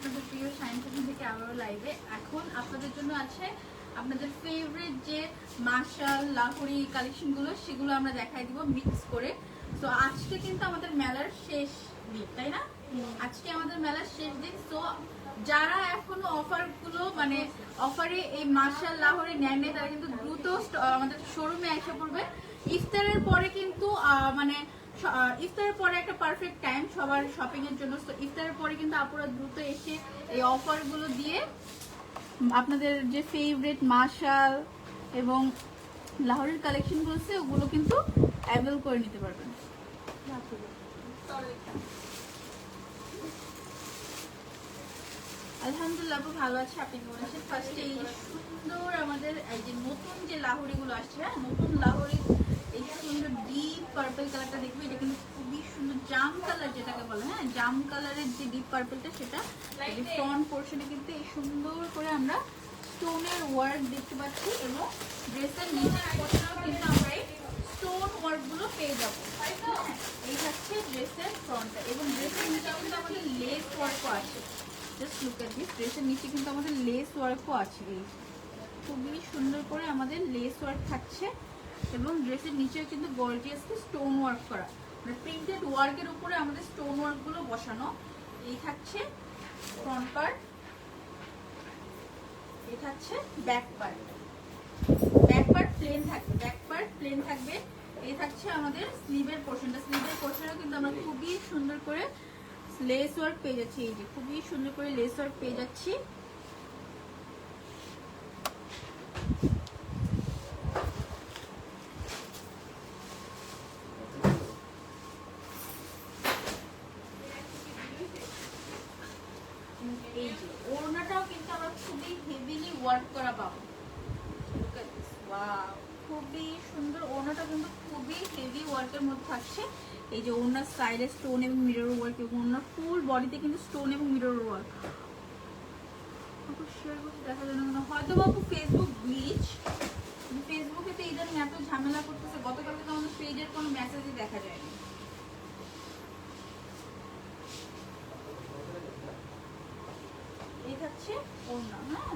আপনাদের প্রিয় shine fashion থেকে আবারও লাইভে। এখন আপনাদের জন্য আছে আপনাদের ফেভারিট যে মাশাল লাহোরি কালেকশনগুলো, সেগুলো আমরা দেখাই দিব মিক্স করে। তো আজকে কিন্তু আমাদের মেলার শেষ দিন, তাই না? আজকে আমাদের মেলার শেষ দিন। তো যারা এখনো অফারগুলো মানে অফারে এই মাশাল লাহোরি নেন নেই, তারা কিন্তু দ্রুত আমাদের শোরুমে এসে পড়বে। ইফতারের পরে কিন্তু মানে ইফতারের পরে একটা পারফেক্ট টাইম সবার শপিং এর জন্য। তো ইফতারের পরে কিন্তু আপুরা দ্রুত এসে এই অফারগুলো দিয়ে আপনাদের যে ফেভারিট মাশাল এবং লাহোরের কালেকশনগুলো আছে ওগুলো কিন্তু অ্যাভেল করে নিতে পারবেন। আলহামদুলিল্লাহ আপু ভালো আছে, আপনি কেমন আছেন? ফার্স্টে এই সুন্দর আমাদের এই যে নতুন যে লাহোরিগুলো আসছে, হ্যাঁ নতুন লাহোরি এই সুন্দর ডিপ পার্পল কালারটা দেখবে। এটা কিন্তু খুবই সুন্দর জাম কালার যেটাকে বলে, হ্যাঁ জাম কালারের যে ডিপ পার্পলটা, সেটা ফ্রন্ট পোর্শনে কিন্তু এই সুন্দর করে আমরা স্টোনের ওয়ার্ক দেখতে পাচ্ছি এবং ড্রেসের নিচের পোর্শনেও কিন্তু আমরা এই স্টোন ওয়ার্কগুলো পেয়ে যাবো। এই হচ্ছে ড্রেসের ফ্রন্টটা এবং ড্রেসের নিচেও কিন্তু আমাদের লেস ওয়ার্কও আছে। জাস্ট লুক এট দিস, ড্রেসের নিচে কিন্তু আমাদের লেস ওয়ার্কও আছে। এই খুবই সুন্দর করে আমাদের লেস ওয়ার্ক থাকছে এবং ড্রেসের নিচেও কিন্তু গর্জিয়াসলি স্টোন ওয়ার্ক করা, মানে প্রিন্টেড ওয়ার্কের উপরে আমাদের স্টোন ওয়ার্কগুলো বসানো। এই থাকছে ফ্রন্ট পার্ট, এই থাকছে back part. Back part plane থাকবে, ব্যাক পার্ট প্লেন থাকবে। এই থাকছে আমাদের স্লিভের পোর্শনটা, স্লিভের পোর্শনেও কিন্তু আমরা খুবই সুন্দর করে লেস ওয়ার্ক পেয়ে যাচ্ছি। এই যে খুবই সুন্দর করে লেস ওয়ার্ক পেয়ে যাচ্ছি। এই যে ওড়নাটাও কিন্তু আমরা খুবই হেভিলি ওয়ার্ক করা পাবো। ওয়াও খুবই সুন্দর, ওড়নাটা কিন্তু খুবই হেভি ওয়ার্কের মধ্যে থাকছে। এই যে ওড়নার সাইডে স্টোন এবং মিরর ওয়ার্ক এবং ওড়নার ফুল বডিতে কিন্তু স্টোন এবং মিরর ওয়ার্ক। দেখা যায় না হয়তো বাবু ফেসবুক গ্লিচ, ফেসবুকে তো ইদানিং এত ঝামেলা করতেছে, গতকালকে তো আমাদের পেজের কোনো মেসেজই দেখা যায়নি। এই থাকছে ওড়না, হ্যাঁ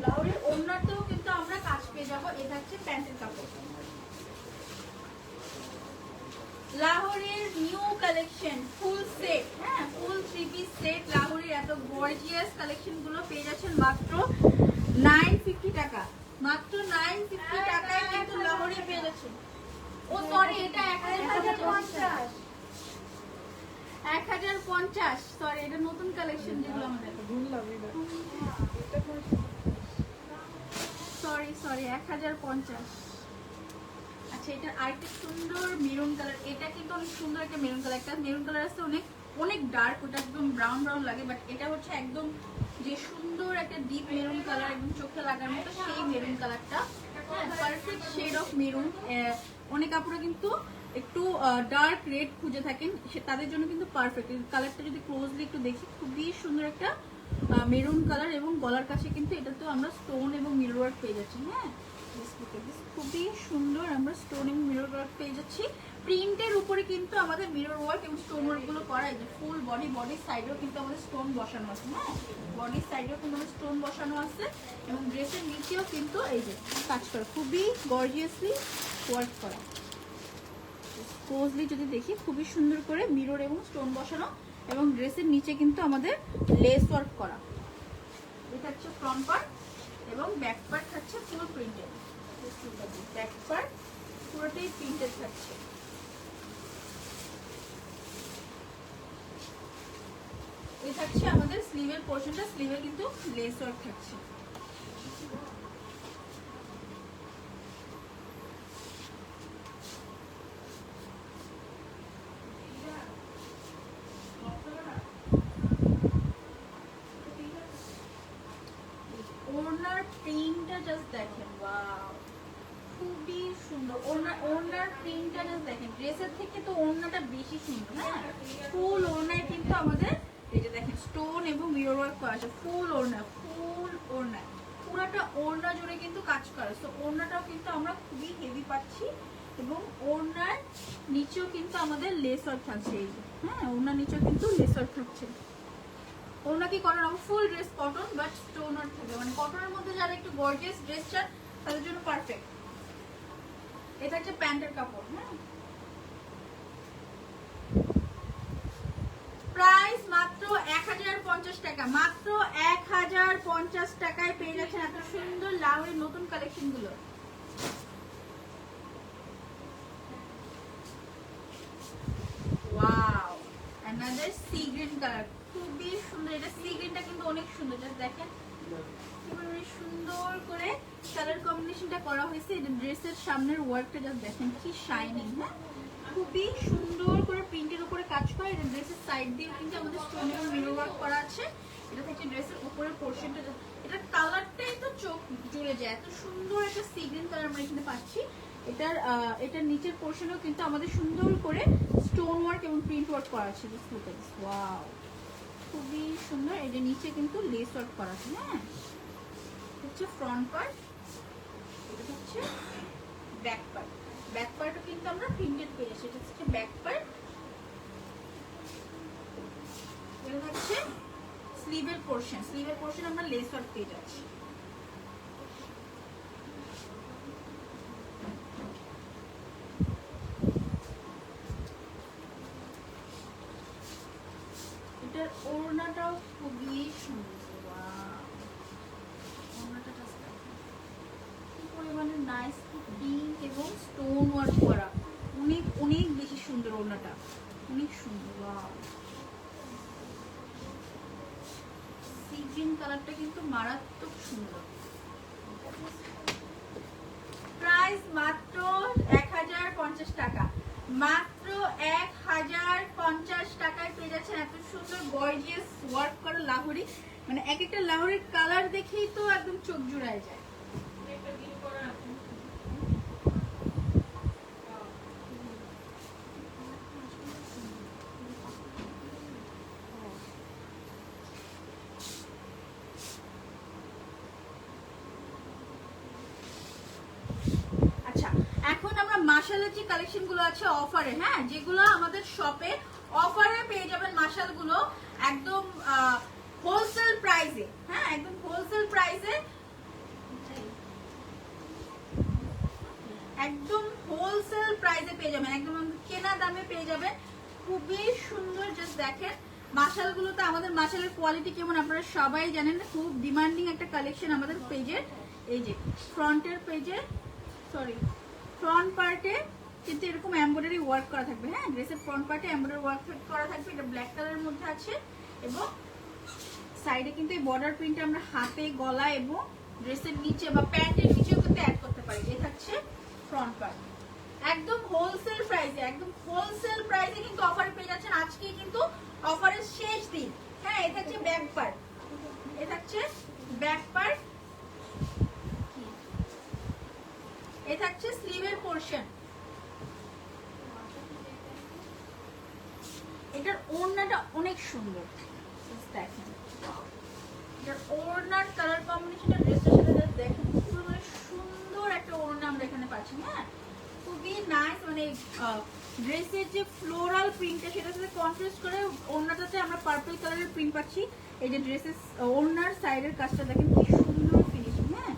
লাহোরের ওড়নাতেও কিন্তু আমরা কাজ পেয়ে যাবো। এই থাকছে প্যান্টের কাপড়, লাহোরের নিউ কালেকশন ফুল সেট, হ্যাঁ ফুল 3 পিস সেট লাহোরের এত গর্জিয়াস কালেকশন গুলো পেয়ে যাচ্ছেন মাত্র 950 টাকা। মাত্র 950 টাকায় কিন্তু লাহোরে পেয়ে যাচ্ছেন। ও সরি এটা 1050, 1050 সরি, এটা নতুন কালেকশন যেগুলো আমাদের সরি 1050। আচ্ছা এটা আরেকটা সুন্দর মেরুন কালার, এটা কিন্তু অনেক সুন্দর একটা মেরুন কালার। একটা মেরুন কালার আছে অনেক অনেক ডার্ক, ওটা একদম ব্রাউন ব্রাউন লাগে, বাট এটা হচ্ছে একদম যে সুন্দর একটা ডিপ মেরুন কালার, একদম চোখে লাগার মতো সেই মেরুন কালারটা, পারফেক্ট শেড অফ মেরুন। অনেক আপুরা কিন্তু একটু ডার্ক রেড খুঁজে থাকেন, তাদের জন্য কিন্তু পারফেক্ট। কালারটা যদি ক্লোজলি একটু দেখি, খুবই সুন্দর একটা মেরুন কালার এবং গলার কাছে কিন্তু এটা তো আমরা স্টোন এবং মিরর ওয়ার্ক পেয়ে যাচ্ছি। হ্যাঁ খুবই সুন্দর আমরা স্টোন এবং মিরর ওয়ার্ক পেয়ে যাচ্ছি। প্রিন্টের উপরে কিন্তু আমাদের মিরর ওয়ার্ক এবং স্টোন ওয়ার্ক গুলো করা। এই যে ফুল বডির সাইডেও কিন্তু আমাদের স্টোন বসানো আছে, হ্যাঁ বডির সাইডেও কিন্তু আমাদের স্টোন বসানো আছে এবং ড্রেসের নিচেও কিন্তু এই যে কাজ করা, খুবই গর্জিয়াসলি ওয়ার্ক করা। ক্লোজলি যদি দেখি খুবই সুন্দর করে মিরর এবং স্টোন বসানো এবং ড্রেসের নিচে কিন্তু আমাদের লেস ওয়ার্ক করা। এটা হচ্ছে ফ্রন্ট পার্ট এবং ব্যাক পার্ট থাকছে ফুল প্রিন্টেড। ব্যাক পার্ট পুরোটাই প্রিন্টেড থাকছে। এই থাকছে আমাদের স্লিভের পোর্শনটা, স্লিভে কিন্তু লেস ওয়ার্ক থাকছে। ওড়নার প্রিন্টটা জাস্ট দেখেন, ওয়াও খুবই সুন্দর। ওড়নার প্রিন্টটা জাস্ট দেখেন, ড্রেসের থেকে তো ওড়নাটা বেশি সুন্দর। হ্যাঁ ফুল ওড়নায় কিন্তু আমাদের এই যে দেখেন স্টোন এবং মিরর ওয়ার্ক করা আছে। ফুল ওড়না পুরোটা ওড়না জুড়ে কিন্তু কাজ করা। তো ওড়নাটাও কিন্তু আমরা খুবই হেভি পাচ্ছি এবং ওড়নার নিচেও কিন্তু আমাদের লেস ওয়ার্ক থাকছে। এই যে হ্যাঁ ওড়নার নিচেও কিন্তু লেস ওয়ার্ক থাকছে। ওনা কি cotton, full dress cotton but stone work থাকবে, মানে কটনের মধ্যে যারা একটু গর্জিয়াস ড্রেস চান তাদের জন্য পারফেক্ট। এটা হচ্ছে প্যান্টের কাপড়। হ্যাঁ, প্রাইস মাত্র 1050 টাকা, মাত্র 1050 টাকায় পেয়ে যাচ্ছেন এত সুন্দর লাউয়ের নতুন কালেকশন গুলো। Wow, another sea green colour, খুবই সুন্দর। এটা সি গ্রিনটা কিন্তু অনেক সুন্দর, জাস্ট দেখেন কিভাবে সুন্দর করে কালার কম্বিনেশনটা করা হয়েছে। এটা ড্রেসের সামনের ওয়ার্কটা জাস্ট দেখেন কি শাইনিং। হ্যাঁ, খুবই সুন্দর করে প্রিন্টের উপরে কাজ করা। এটা ড্রেসের সাইড দিয়ে কিন্তু আমাদের স্টোন এবং মিরর ওয়ার্ক করা আছে। এটা থেকে ড্রেসের উপরের পোর্শনটা, এটা কালারটাই তো চোখ জুড়ে যায়, এত সুন্দর একটা সি গ্রিন কালার আমরা এখানে পাচ্ছি। এটার নিচের পোর্শনেও কিন্তু আমাদের সুন্দর করে স্টোন ওয়ার্ক এবং প্রিন্ট ওয়ার্ক করা আছে। ওয়াও, খুবই সুন্দর। এই যে নিচে কিন্তু লেস ওয়ার্ক করা আছে। হ্যাঁ, হচ্ছে ফ্রন্ট পার্ট, এটা হচ্ছে ব্যাক পার্ট। ব্যাক পার্টও কিন্তু আমরা প্রিন্টেড পেয়ে যাচ্ছি। এটা হচ্ছে ব্যাক পার্ট, এটা হচ্ছে স্লিভের পোর্শন। স্লিভের পোর্শন আমরা লেস ওয়ার্ক পেয়ে যাচ্ছি। এটার ওড়নাটাও খুবই সুন্দর। ওড়নাটা জাস্ট কি পরিমাণে নাইস পিঙ্ক এবং স্টোন ওয়ার্ক করা, অনেক অনেক বেশি সুন্দর। ওড়নাটা অনেক সুন্দর। ওয়াও, সি গ্রিন কালারটা কিন্তু মারাত্মক সুন্দর। প্রাইস মাত্র 1050 টাকা, মাত্র 1050 টাকায় পেয়ে যাচ্ছেন এত সুন্দর গর্জিয়াস ওয়ার্ক করা লাহোরি। মানে এক একটা লাহোরির কালার দেখেই তো একদম চোখ জুড়ায় যায়। আচ্ছা, এখন আমরা মাশালের যে কালেকশন গুলো আছে অফারে, হ্যাঁ, যেগুলো আমাদের শপে অফারে পেয়ে যাবেন মাশালগুলো একদম হোলসেল প্রাইসে। হ্যাঁ, একদম হোলসেল প্রাইসে, একদম হোলসেল প্রাইসে পেয়ে যাবেন, একদম কেনা দামে পেয়ে যাবেন। খুবই সুন্দর, জাস্ট দেখেন মাশালগুলোতে আমাদের মাশালের কোয়ালিটি কেমন আপনারা সবাই জানেন। খুব ডিমান্ডিং একটা কালেকশন আমাদের পেজের। এই যে ফ্রন্টের পেজে, সরি ফ্রন্ট পার্টে কিন্তু এরকম এমব্রয়ডারি ওয়ার্ক করা থাকবে। হ্যাঁ, ড্রেসের ফ্রন্ট পার্টে এমব্রয়ডারি ওয়ার্ক করা থাকবে। এটা ব্ল্যাক কালারের মধ্যে আছে এবং সাইডে কিন্তু এই বর্ডার প্রিন্ট আমরা হাতে, গলা এবং ড্রেসের নিচে বা প্যান্টের নিচেও কিন্তু অ্যাড করতে পারি। এই থাকছে ফ্রন্ট পার্ট, একদম হোলসেল প্রাইসে, একদম হোলসেল প্রাইসে কিন্তু অফার পেয়ে যাচ্ছেন। আজকে কিন্তু অফারের শেষ দিন। হ্যাঁ, এটা হচ্ছে ব্যাক পার্ট, এটা হচ্ছে ব্যাক পার্ট, এটা হচ্ছে স্লিভের পোরশন। এটার ওড়নাটা অনেক সুন্দর, দেখেন এটার ওড়নার কালার কম্বিনেশনটা ড্রেসের সাথে দেখেন খুবই সুন্দর একটা ওড়না আমরা এখানে পাচ্ছি। হ্যাঁ, খুবই নাইস। মানে ড্রেসের যে ফ্লোরাল প্রিন্টটা সেটার সাথে কন্ট্রাস্ট করে ওড়নাটাতে আমরা পার্পল কালারের প্রিন্ট পাচ্ছি। এই যে ড্রেসের ওড়নার সাইডের কাজটা দেখেন কি সুন্দর ফিনিশিং। হ্যাঁ,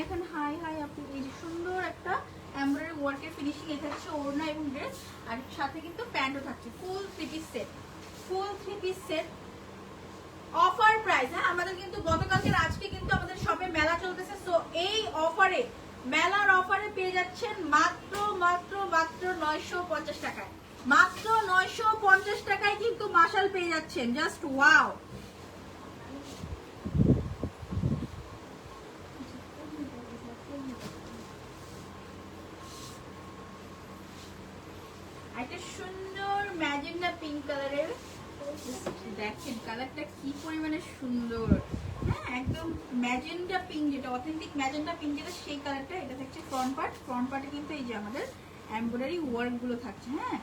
এখন হাই হাই আপনি এই যে সুন্দর একটা এমব্রয়ডারি ওয়ার্কের ফিনিশিং। এটা হচ্ছে ওড়না এবং ড্রেস, আর সাথে কিন্তু প্যান্টও থাকছে। Full three piece set, full three piece set offer price. হ্যাঁ, আমাদের কিন্তু গতকালকের আজকে কিন্তু আমাদের শপে মেলা চলতেছে। সো এই অফারে, মেলার অফারে পেয়ে যাচ্ছেন মাত্র মাত্র মাত্র 950 টাকায়, মাত্র 950 টাকায় কিন্তু মাশাল পেয়ে যাচ্ছেন। জাস্ট ওয়াও, একটা সুন্দর ম্যাজেন্ডা পিঙ্ক কালারের, দেখেন কালারটা কি পরিমাণে সুন্দর। হ্যাঁ, একদম ম্যাজেন্ডা পিঙ্ক, যেটা অথেন্টিক ম্যাজেন্ডা পিঙ্ক যেটা, সেই কালারটা। এটা থাকছে ফ্রন্ট পার্ট। ফ্রন্ট পার্টে কিন্তু এই যে আমাদের এমব্রয়ডারি ওয়ার্ক গুলো থাকছে। হ্যাঁ,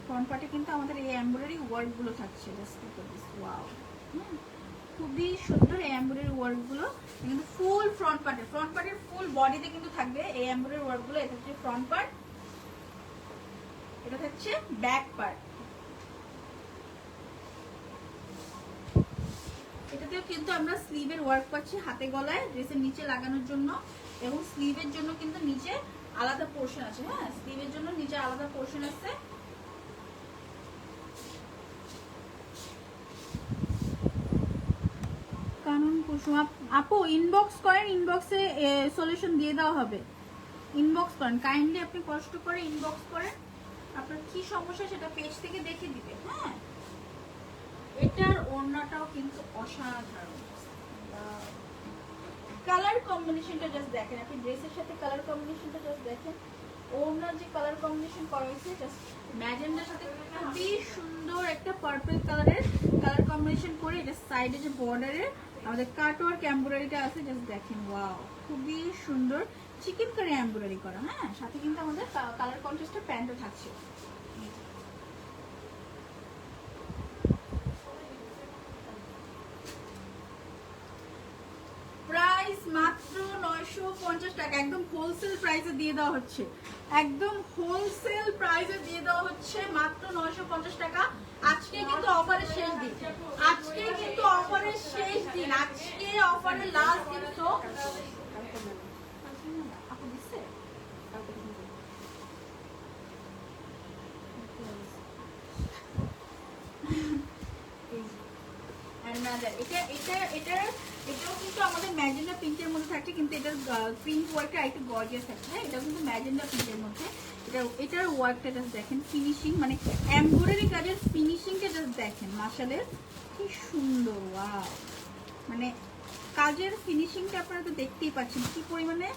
ফ্রন্ট পার্টে কিন্তু আমাদের এই এমব্রয়ডারি ওয়ার্ক গুলো থাকছে। ওয়াও, খুবই সুন্দর এই এমব্রয়ডারি ওয়ার্ক গুলো কিন্তু ফুল ফ্রন্ট পার্টের, ফ্রন্ট পার্টের ফুল বডিতে কিন্তু থাকবে এই এমব্রয়ডারি ওয়ার্ক গুলো। এটা হচ্ছে ফ্রন্ট পার্ট, এটা হচ্ছে ব্যাক পার্ট। এটাতেও কিন্তু আমরা স্লিভের ওয়ার্ক পাচ্ছি হাতে গলায় ড্রেসের নিচে লাগানোর জন্য, এবং স্লিভের জন্য কিন্তু নিচে আলাদা পোর্শন আছে। হ্যাঁ, স্লিভের জন্য নিচে আলাদা পোর্শন আছে। কারণ কুসুম আপু ইনবক্স করেন, ইনবক্সে সলিউশন দিয়ে দেওয়া হবে। ইনবক্স করেন কাইন্ডলি, আপনি কষ্ট করে ইনবক্স করেন, আপনার কি সমস্যা সেটা পেজ থেকে দেখে দিবে। হ্যাঁ, এটার ওড়নাটাও কিন্তু অসাধারণ, কালার কম্বিনেশনটা জাস্ট দেখেন, আপনি ড্রেসের সাথে কালার কম্বিনেশনটা জাস্ট দেখেন। ওড়নার যে কালার কম্বিনেশন করা হয়েছে জাস্ট ম্যাজেন্ডার সাথে খুবই সুন্দর একটা পার্পল কালারের কালার কম্বিনেশন করে, এটা সাইডে যে বর্ডারের আমাদের কাটওয়ার্ক এমব্রয়ডারিটা আছে জাস্ট দেখেন, ওয়াও খুবই সুন্দর চিকেন কারি এমব্রয়ডারি করা। হ্যাঁ, সাথে কিন্তু আমাদের কালার কন্ট্রাস্টের প্যান্টও থাকছে। প্রাইস মাত্র 950 টাকা, একদম হোলসেল প্রাইসে দিয়ে দেওয়া হচ্ছে, একদম হোলসেল প্রাইসে দিয়ে দেওয়া হচ্ছে মাত্র 950 টাকা। আজকে কিন্তু অফারের শেষ দিন, আজকে কিন্তু অফারের শেষ দিন, আজকে অফারের লাস্ট দিন। তো এটাও কিন্তু আমাদের ম্যাজেন্ডা পিঙ্কের মধ্যে থাকছে, কিন্তু এটার প্রিন্ট ওয়ার্কটা একটু গর্জিয়াস থাকছে। হ্যাঁ, এটাও কিন্তু ম্যাজেন্ডা পিঙ্কের মধ্যে। এটার ওয়ার্কটা জাস্ট দেখেন, ফিনিশিং মানে এমব্রয়ডারি কাজের ফিনিশিংটা জাস্ট দেখেন, মাশাআল্লাহ কি সুন্দর, ওয়াও মানে কাজের ফিনিশিংটা আপনারা তো দেখতেই পাচ্ছেন কি পরিমাণে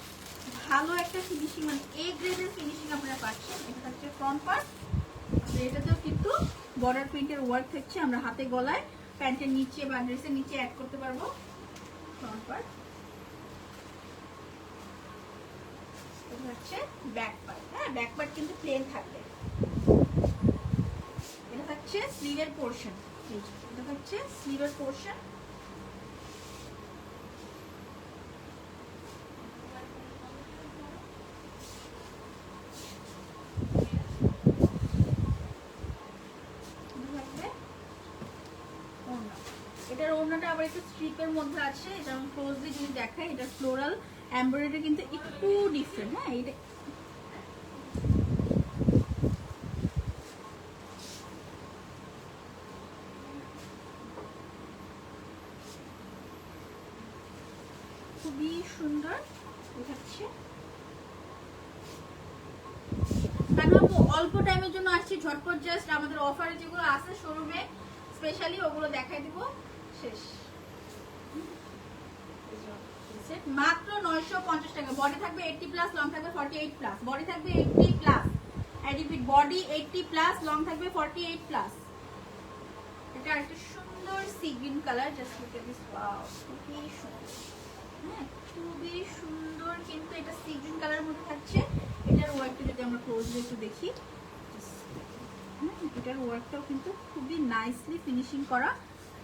ভালো একটা ফিনিশিং, মানে এ গ্রেডের ফিনিশিং আপনারা পাচ্ছেন। এটা হচ্ছে ফ্রন্ট পার্ট, এটাতেও কিন্তু বর্ডার প্রিন্টের ওয়ার্ক থাকছে, আমরা হাতে গলায় প্যান্টের নিচে বা ড্রেসের নিচে অ্যাড করতে পারবো ফ্রন্ট পার্ট। এটা হচ্ছে ব্যাক পার্ট। হ্যাঁ, ব্যাক পার্ট কিন্তু প্লেন থাকবে। এটা হচ্ছে স্লিভের পোরশন, এটা হচ্ছে স্লিভের পোরশন। এটার ওড়নাটা আবার একটু স্ট্রিপের মধ্যে আছে, এটা আমি ক্লোজলি যদি দেখাই, এটা ফ্লোরাল এমব্রয়ডারি কিন্তু একটু ডিফারেন্ট। হ্যাঁ, এটা খুবই সুন্দর দেখাচ্ছে। অল্প টাইমের জন্য আসছি, ঝটপট জাস্ট আমাদের অফারে যেগুলো আছে শোরুমে স্পেশালি ওগুলো দেখাই দিব, শেষ। মাত্র 950 টাকা। বডি থাকবে 80 প্লাস, লং থাকবে 48 প্লাস। বডি থাকবে 80 plus, repeat body 80 plus, long থাকবে 48 প্লাস। এটা একটা সুন্দর sea green colour, just look at this, wow খুবই সুন্দর। হ্যাঁ, খুবই সুন্দর, কিন্তু এটা সি গ্রিন কালারের মধ্যে থাকছে। এটার ওয়ার্কটা যদি আমরা ক্লোজলি একটু দেখি, এটার ওয়ার্কটাও কিন্তু খুবই নাইসলি ফিনিশিং করা।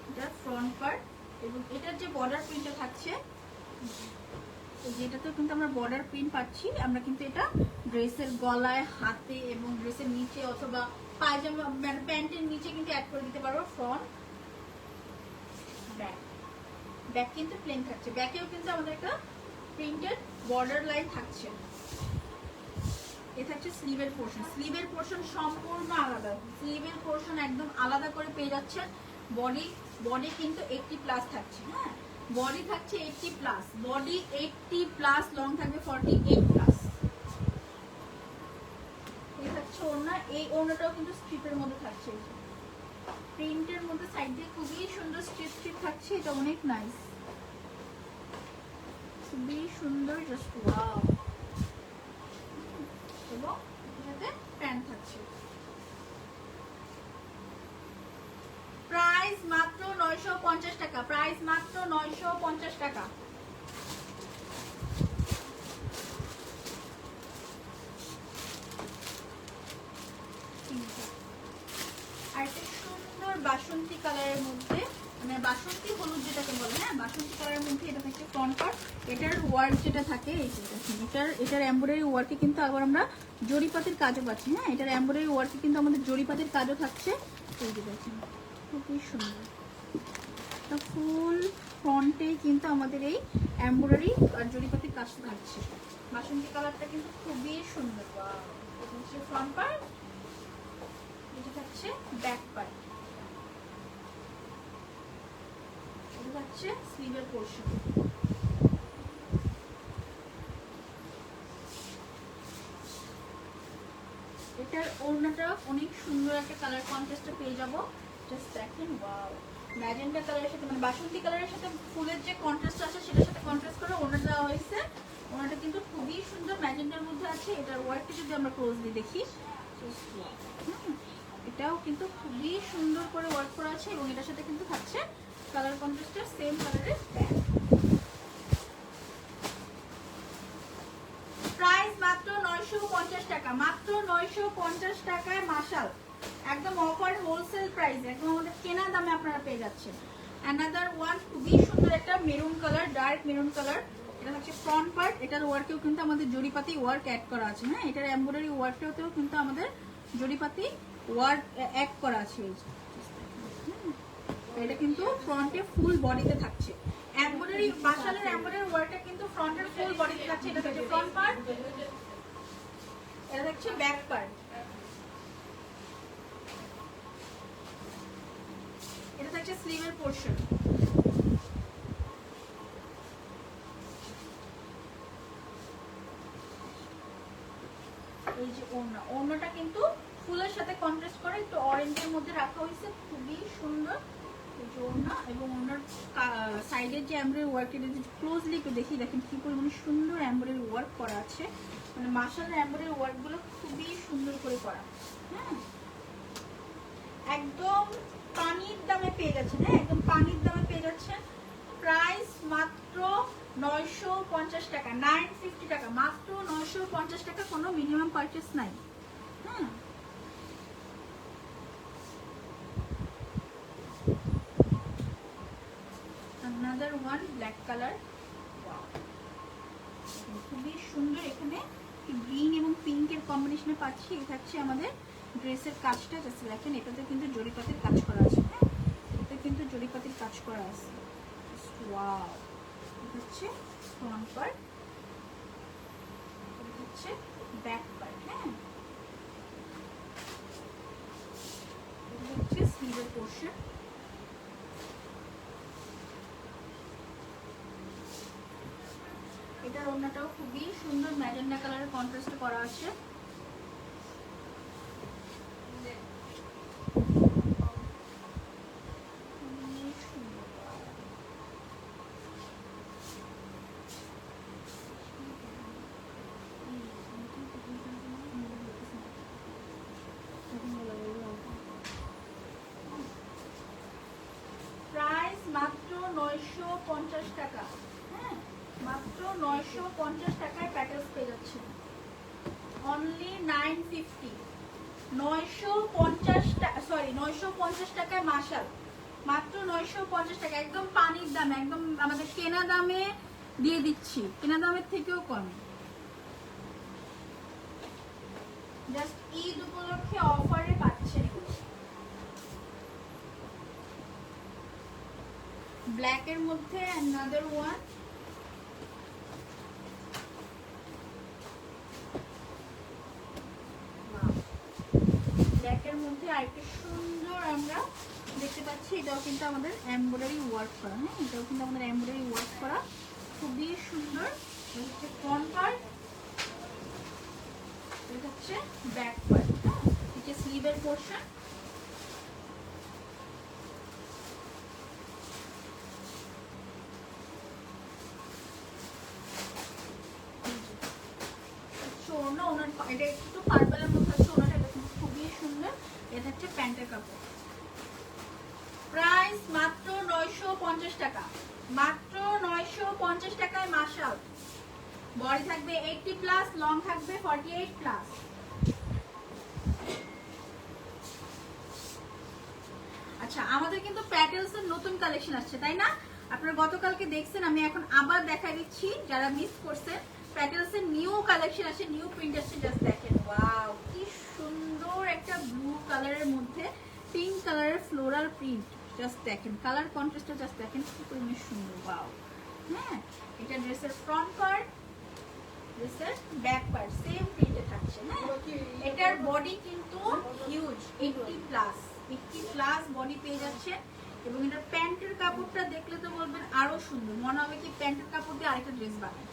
এটা ফ্রন্ট পার্ট, এবং এটার যে বর্ডার প্রিন্টটা থাকছে, যেটাতেও কিন্তু আমরা বর্ডার প্রিন্ট পাচ্ছি। আমরা কিন্তু এটা ড্রেসের গলায়, হাতে এবং ড্রেসের নিচে অথবা পায়জামা মানে প্যান্টের নিচে কিন্তু অ্যাড করে দিতে পারবো। ফ্রন্ট ব্যাক, ব্যাক কিন্তু প্লেন থাকছে, ব্যাকেও কিন্তু আমাদের একটা প্রিন্টেড বর্ডার লাইন থাকছে। এটা হচ্ছে স্লিভের পোর্শন, স্লিভের পোর্শন সম্পূর্ণ আলাদা, স্লিভের পোর্শন একদম আলাদা করে পেয়ে যাচ্ছেন। বডি কিন্তু 80 প্লাস থাকছে। হ্যাঁ, বডি থাকছে 80 প্লাস, বডি 80 প্লাস, লং থাকবে 48 প্লাস। এই হচ্ছে ওড়না, এই ওড়নাটাও কিন্তু স্ট্রিপের মধ্যে থাকছে, প্রিন্টের মধ্যে সাইড দিয়ে খুবই সুন্দর স্ট্রিপ স্ট্রিপ থাকছে। এটা অনেক নাইস, খুবই সুন্দর, জাস্ট ওয়াও। এবং এটাতে প্যান্ট থাকছে। প্রাইস মাত্র 950 টাকা, প্রাইস মাত্র 950 টাকা। আর একটা সুন্দর বাসন্তী কালারের মধ্যে, মানে বাসন্তী হলুদ যেটাকে বলে, হ্যাঁ বাসন্তী কালারের মধ্যে এটা থাকে ফ্রন্ট পার্ট। এটার ওয়ার্ক যেটা থাকে, এটার এমব্রয়ডারি ওয়ার্কে কিন্তু আবার আমরা জরিপাতের কাজও পাচ্ছি। হ্যাঁ, এটার এমব্রয়ডারি ওয়ার্কে কিন্তু আমাদের জরিপাতের কাজও থাকছে। এই যে দেখেন খুবই সুন্দর, একটা ফুল ফ্রন্টে কিন্তু আমাদের এই এমব্রয়ডারি আর জরিপাতির কাজ থাকছে। বাসন্তী কালারটা কিন্তু খুবই সুন্দর। এটা হচ্ছে ফ্রন্ট পার্ট, এটা থাকছে ব্যাক পার্ট, এটা থাকছে স্লিভের পোর্শন। এটার ওড়নাটা অনেক সুন্দর একটা কালার কন্ট্রাস্টে পেয়ে যাবো। জাস্ট দেখেন, ওয়াও, ম্যাজেন্টা কালারের সাথে মানে বাসন্তী কালারের সাথে ফুলের যে কন্ট্রাস্ট আছে সেটার সাথে কন্ট্রাস্ট করে ওড়নাটা দেওয়া হয়েছে। ওড়নাটা কিন্তু খুবই সুন্দর ম্যাজেন্টার মধ্যে আছে। এটার ওয়ার্কটা যদি আমরা ক্লোজলি দেখি, এটাও কিন্তু খুবই সুন্দর করে ওয়ার্ক করা আছে এবং এটার সাথে কিন্তু থাকছে কালার কন্ট্রাস্টের সেম কালারের প্যান্ট। প্রাইস মাত্র 950 টাকা, মাত্র 950 টাকায় মাশাল, একদম অফার হোলসেল প্রাইস, একদম আমাদের কেনা দামে আপনারা পেয়ে যাচ্ছেন। অ্যানাদার ওয়ান খুবই সুন্দর একটা maroon colour, dark maroon colour. এটা হচ্ছে ফ্রন্ট পার্ট, এটার ওয়ার্কেও কিন্তু আমাদের জরিপাতি ওয়ার্ক অ্যাড করা আছে। হ্যাঁ, এটার এমব্রয়ডারি ওয়ার্কটাতেও কিন্তু আমাদের জরিপাতি ওয়ার্ক অ্যাড করা আছে। এটা কিন্তু ফ্রন্টে ফুল বডিতে থাকছে এমব্রয়ডারি, বাসালের এমব্রয়ডারি ওয়ার্কটা কিন্তু ফ্রন্টের ফুল বডিতে থাকছে। এটা হচ্ছে ফ্রন্ট পার্ট, এটা হচ্ছে ব্যাক পার্ট, এটা হচ্ছে স্লিভের পোর্শন। এই যে ওড়না, ওড়নাটা কিন্তু ফুলের সাথে কন্ট্রাস্ট করে একটু অরেঞ্জের মধ্যে রাখা হয়েছে, খুবই সুন্দর এই যে ওড়না। এবং ওড়নার সাইডের যে এমব্রয়ডারি ওয়ার্ক, এটা যদি ক্লোজলি একটু দেখি, দেখেন কি পরিমাণে সুন্দর এমব্রয়ডারি ওয়ার্ক করা আছে। মানে মাশাআল্লাহ এমব্রয়ডারি ওয়ার্কগুলো খুবই সুন্দর করে করা। হ্যাঁ, একদম পানির দামে পেয়ে যাচ্ছেন। হ্যাঁ, একদম পানির দামে পেয়ে যাচ্ছেন। প্রাইস মাত্র 950 টাকা, 950 টাকা, মাত্র 950 টাকা, কোনো মিনিমাম পারচেস নাই। হ্যাঁ, another one black color, খুবই সুন্দর। এখানে গ্রিন এবং পিঙ্কের কম্বিনেশনে পাচ্ছি। এটা হচ্ছে আমাদের ড্রেসের কাজটা, জাস্ট দেখেন এটাতে কিন্তু জরিপাতির কাজ করা আছে। হ্যাঁ, এটাতে কিন্তু জরিপাতির কাজ করা আছে। ওয়াও, এটা হচ্ছে ফ্রন্ট পার্ট, এটা হচ্ছে ব্যাক পার্ট। হ্যাঁ, এটা হচ্ছে স্লিভের পোর্শন। এটার ওড়নাটাও খুবই সুন্দর ম্যাজেন্টা কালারের কন্ট্রাস্ট করা আছে। প্রাইস মাত্র 950 টাকা। হ্যাঁ, মাত্র 950 টাকায় প্যাকেজ পেয়ে যাচ্ছে। অনলি 950, 950 টাকা, সরি 950 টাকায় মাশাল, মাত্র 950 টাকা, একদম পানির দামে, একদম আমাদের কেনা দামে দিয়ে দিচ্ছি, কেনা দামের থেকেও কম। জাস্ট ঈদ উপলক্ষে অফারে পাচ্ছেন। ব্ল্যাক এর মধ্যে another one, ব্ল্যাক এর মধ্যে আরেকটা সুন্দর আমরা দেখতে পাচ্ছি। এটাও কিন্তু আমাদের এমব্রয়ডারি ওয়ার্ক করা। হ্যাঁ, এটাও কিন্তু আমাদের এমব্রয়ডারি ওয়ার্ক করা, খুবই সুন্দর। এটা হচ্ছে ফ্রন্ট পার্ট, এটা হচ্ছে ব্যাক পার্ট। হ্যাঁ, এটা স্লিভের পোর্শন। এটা একটু পার্পলের মধ্যে আছে, ওনাটা খুবই সুন্দর। এটা হচ্ছে প্যান্টের কাপড়। প্রাইস মাত্র 950 টাকা, মাত্র 950 টাকায় মাশাল। বডি থাকবে 80 প্লাস, লং থাকবে 48 প্লাস। আচ্ছা, আমাদের কিন্তু প্যাটেলস এর নতুন কালেকশন আসছে, তাই না? আপনারা গতকালকে দেখছেন, আমি এখন আবার দেখাই দিচ্ছি যারা মিস করছেন। প্যাটেলস এর নিউ কালেকশন আছে, নিউ প্রিন্ট আছে। জাস্ট দেখেন, ওয়াও, কি সুন্দর একটা ব্লু কালারের মধ্যে পিঙ্ক কালারের ফ্লোরাল প্রিন্ট, জাস্ট দেখেন কালার কন্ট্রাস্টটা, জাস্ট দেখেন কি পরিমাণে সুন্দর। ওয়াও। হ্যাঁ, এটা ড্রেসের ফ্রন্ট পার্ট, ড্রেসের ব্যাক পার্ট সেম প্রিন্টে থাকছে। হ্যাঁ, এটার বডি কিন্তু হিউজ, 80+ বডি পেয়ে যাচ্ছে। এবং এটার প্যান্টের কাপড়টা দেখলে তো বলবেন আরো সুন্দর, মনে হবে কি প্যান্টের কাপড় দিয়ে আরেকটা ড্রেস বানায়,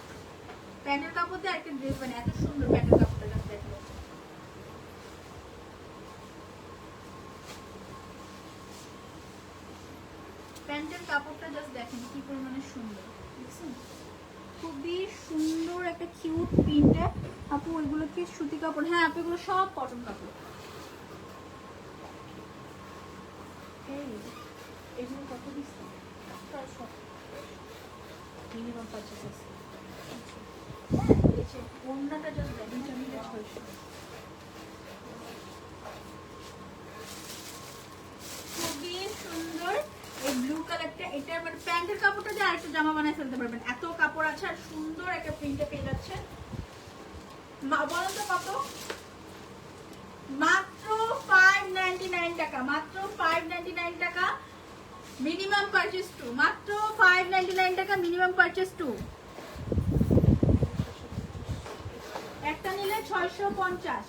প্যান্টের কাপড় দিয়ে আরেকটা ড্রেস বানায়, এত সুন্দর প্যান্টের কাপড়টা। জাস্ট দেখেন প্যান্টের কাপড়টা, জাস্ট দেখেন কি পরিমাণে সুন্দর, দেখছেন? খুবই সুন্দর একটা কিউট প্রিন্টে। আপু ওইগুলো কি সুতি কাপড়? হ্যাঁ আপু এগুলো সব কটন কাপড়। এগুলো কত দিচ্ছে? মিনিমাম 50 আছে। ওড়নাটা জাস্ট দেখেন, 600। খুবই সুন্দর এই ব্লু কালারটা। এটার মানে প্যান্টের কাপড়টা দিয়ে আরেকটা জামা বানায় ফেলতে পারবেন, এত কাপড় আছে। আর সুন্দর একটা প্রিন্টে পেয়ে যাচ্ছে। বলেন তো কত? মাত্র 599 টাকা, মাত্র 599 টাকা মিনিমাম পারচেজ টু, মাত্র 599 টাকা মিনিমাম পারচেজ টু। একটা নিলে 650।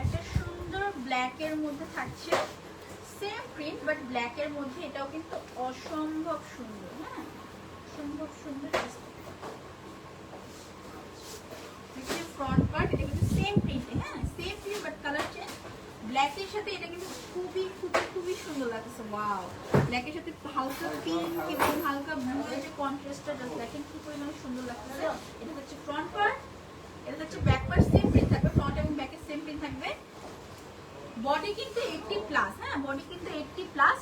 একটা সুন্দর ব্ল্যাকের মধ্যে থাকছে, সেম প্রিন্ট বাট ব্ল্যাকের মধ্যে। এটাও কিন্তু অসম্ভব সুন্দর। হ্যাঁ, অসম্ভব সুন্দর। ফ্রন্ট পার্ট এটা কিন্তু সেম প্রিন্টে। হ্যাঁ, same print but colour change. ব্ল্যাকের সাথে এটা কিন্তু খুবই খুবই খুবই সুন্দর লাগছে। ওয়াও, ব্ল্যাকের সাথে হালকা পিঙ্ক এবং হালকা ব্লু এর যে কন্ট্রাস্টটা, জাস্ট দেখেন কি পরিমাণে সুন্দর লাগছে। এটা হচ্ছে ফ্রন্ট পার্ট, এটা হচ্ছে ব্যাক পার্ট। সেম প্রিন্ট থাকবে, ফ্রন্ট এবং ব্যাকে সেম প্রিন্ট থাকবে। বডি কিন্তু 80+। হ্যাঁ, বডি কিন্তু 80+।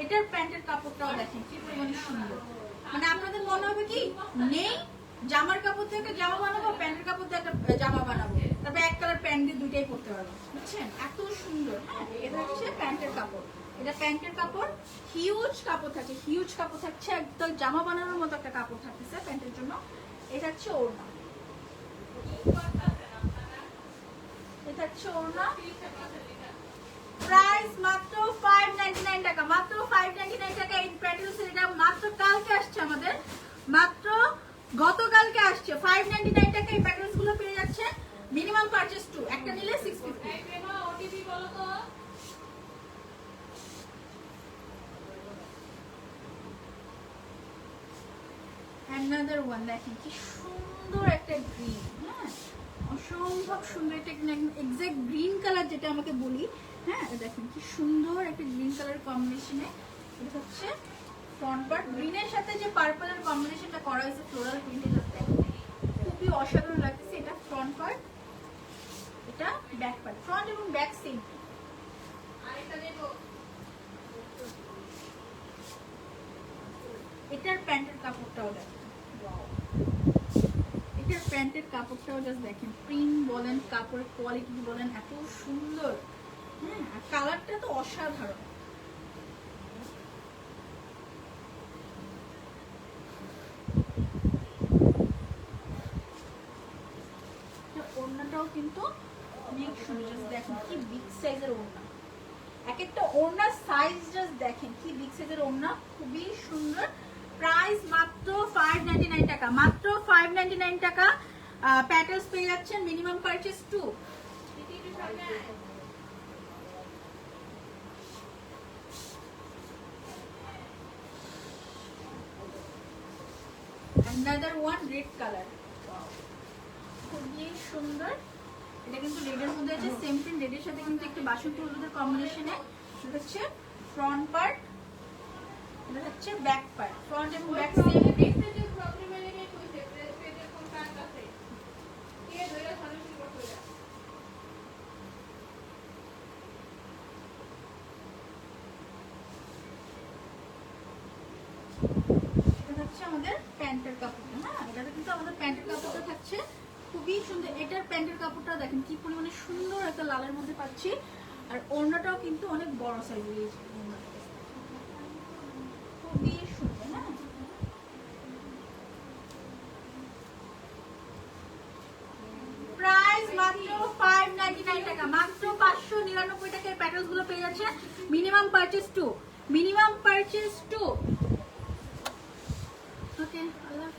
এটার প্যান্টের কাপড়টাও দেখেন কি পরিমাণে সুন্দর। মানে আপনাদের মনে হবে কি নেই, জামার কাপড় থেকে জামা বানাবো, প্যান্টের কাপড় দিয়ে একটা জামা বানাবো, তারপর এক কালার প্যান্ট দিয়ে দুইটাই পরতে পারবো, বুঝছেন? এত সুন্দর। হ্যাঁ, এটা হচ্ছে প্যান্টের কাপড়, এটা প্যান্টের কাপড়। হিউজ কাপড় থাকে, হিউজ কাপড় থাকছে, একদম জামা বানানোর মতো একটা কাপড় থাকতেছে প্যান্টের জন্য। এটা হচ্ছে ওড়না, এটা হচ্ছে ওড়না। প্রাইস মাত্র 599 টাকা, মাত্র 599 টাকা। এই প্যান্টের সেটটা মাত্র কালকে আসছে আমাদের, মাত্র গতকালকে আসছে। 599 টাকা এই প্যাকেজ গুলো পেয়ে যাচ্ছে। মিনিমাম পারচেজ টু, একটা নিলে 650। ওটিপি বলো তো। অ্যানাদার ওয়ান, দেখেন কি সুন্দর একটা গ্রিন। হ্যাঁ, অসম্ভব সুন্দর একটা এক্সাক্ট গ্রিন কালার যেটা আমাকে বলি। হ্যাঁ, দেখেন কি সুন্দর একটা গ্রিন কালার কম্বিনেশনে। এটা হচ্ছে ফ্রন্ট পার্ট, গ্রিনের সাথে যে পার্পলের কম্বিনেশনটা করা হয়েছে ফ্লোরাল প্রিন্টের সাথে, খুবই অসাধারণ লাগছে। এটা ফ্রন্ট পার্ট, এটা ব্যাক পার্ট। ফ্রন্ট এবং ব্যাক সেম। এটার প্যান্টের কাপড়টাও দেখেন, এটার প্যান্টের কাপড়টাও জাস্ট দেখেন, প্রিন্ট বলেন, কাপড়ের কোয়ালিটি বলেন, এত সুন্দর। হ্যাঁ, আর কালারটা তো অসাধারণ। ওড়নাটাও কিন্তু অনেক সুন্দর, দেখেন কি বিগ সাইজের ওড়না। এক একটা ওড়নার সাইজ জাস্ট দেখেন কি বিগ সাইজের ওড়না, খুবই সুন্দর। প্রাইস মাত্র 599 টাকা, মাত্র 599 টাকা। প্যাটার্নস পেয়ে যাচ্ছেন, minimum purchase two. another one red color, খুবই সুন্দর। এটা কিন্তু রেডের মধ্যে আছে, সেম প্রিন্ট, রেডের সাথে কিন্তু একটু বাসন্তী হলুদের কম্বিনেশনে। এটা হচ্ছে ফ্রন্ট পার্ট, এটা হচ্ছে ব্যাক পার্ট। ফ্রন্ট এবং ব্যাক সেম প্রিন্ট। এটা হচ্ছে আমাদের প্যান্টের কাপড়টা। হ্যাঁ, এটাতে কিন্তু আমাদের প্যান্টের কাপড়টা থাকছে খুবই সুন্দর। এটার প্যান্টের কাপড়টা দেখেন কি পরিমাণে সুন্দর একটা লালের মধ্যে পাচ্ছি। আর ওড়নাটাও কিন্তু অনেক বড় সাইজের, খুবই সুন্দর। হ্যাঁ, মাত্র 599 টাকা, মাত্র 599 টাকায় প্যাটেলস গুলো পেয়ে যাচ্ছে। Minimum purchase 2, minimum purchase 2। ওকে, আল্লাহ।